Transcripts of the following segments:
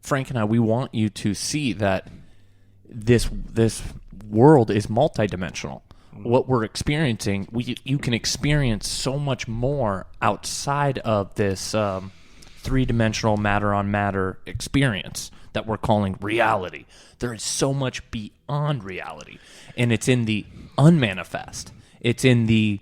Frank and I, we want you to see that this world is multidimensional. What we're experiencing, you can experience so much more outside of this three-dimensional matter-on-matter experience that we're calling reality. There is so much beyond reality, and it's in the unmanifest. It's in the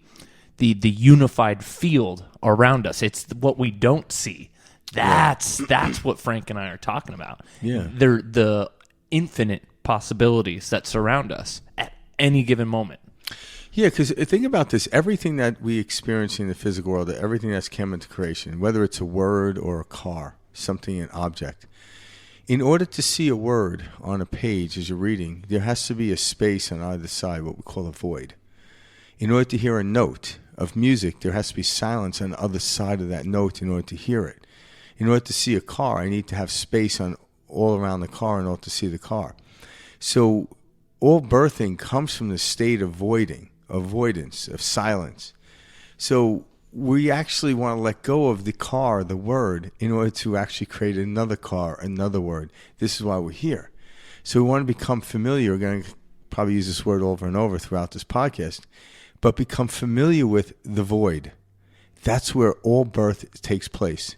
unified field around us. It's what we don't see. That's what Frank and I are talking about. Yeah. They're the infinite possibilities that surround us at any given moment. Yeah, because think about this. Everything that we experience in the physical world, everything that's come into creation, whether it's a word or a car, something, an object, in order to see a word on a page as you're reading, there has to be a space on either side, what we call a void. In order to hear a note of music, there has to be silence on the other side of that note in order to hear it. In order to see a car, I need to have space on all around the car in order to see the car. So all birthing comes from the state of avoidance, of silence. So we actually want to let go of the car, the word, in order to actually create another car, another word. This is why we're here. So we want to become familiar. We're going to probably use this word over and over throughout this podcast, but become familiar with the void. That's where all birth takes place.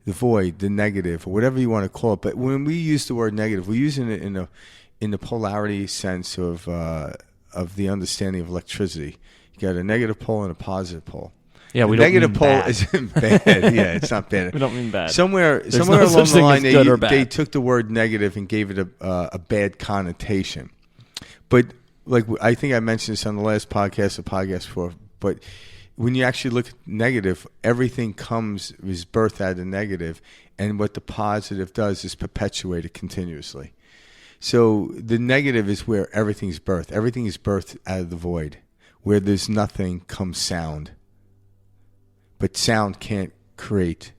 The void, the negative, or whatever you want to call it. But when we use the word negative, we're using it in the polarity sense of the understanding of electricity. You got a negative pole and a positive pole. Yeah, we the don't mean negative pole bad. Isn't bad. Yeah, it's not bad. We don't mean bad. Somewhere no along such the thing line, as good or bad. they took the word negative and gave it a bad connotation. But like I think I mentioned this on the last podcast, before. But when you actually look at negative, everything is birthed out of the negative, and what the positive does is perpetuate it continuously. So the negative is where everything's birthed. Everything is birthed out of the void. Where there's nothing comes sound. But sound can't create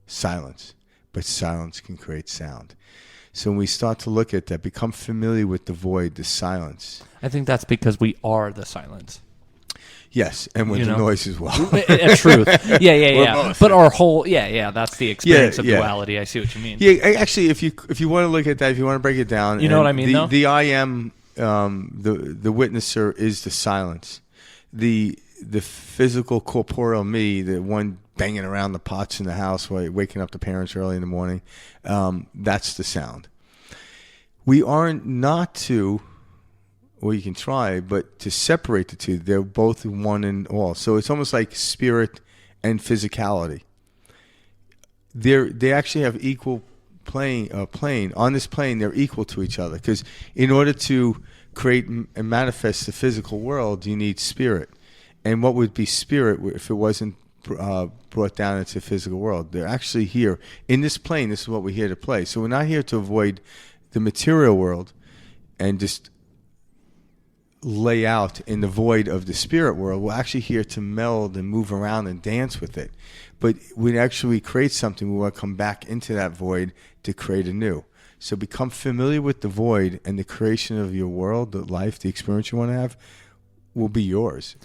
silence. But silence can create sound. So when we start to look at that, become familiar with the void, the silence. I think that's because we are the silence. Yes, and with the noise as well. Truth. Yeah. Both. But our whole, that's the experience of yeah. duality. I see what you mean. Yeah, actually, if you want to look at that, if you want to break it down, you know what I mean, though? The I am, the witnesser is the silence. The physical, corporeal me, the one banging around the pots in the house while you're waking up the parents early in the morning, that's the sound. We aren't not to... Well, you can try, but to separate the two, they're both one and all. So it's almost like spirit and physicality. They actually have equal plane. On this plane, they're equal to each other. Because in order to create and manifest the physical world, you need spirit. And what would be spirit if it wasn't brought down into the physical world? They're actually here. In this plane, this is what we're here to play. So we're not here to avoid the material world and just lay out in the void of the spirit world. We're actually here to meld and move around and dance with it. But when actually create something, we want to come back into that void to create a new. So become familiar with the void, and the creation of your world, the life, the experience you want to have will be yours.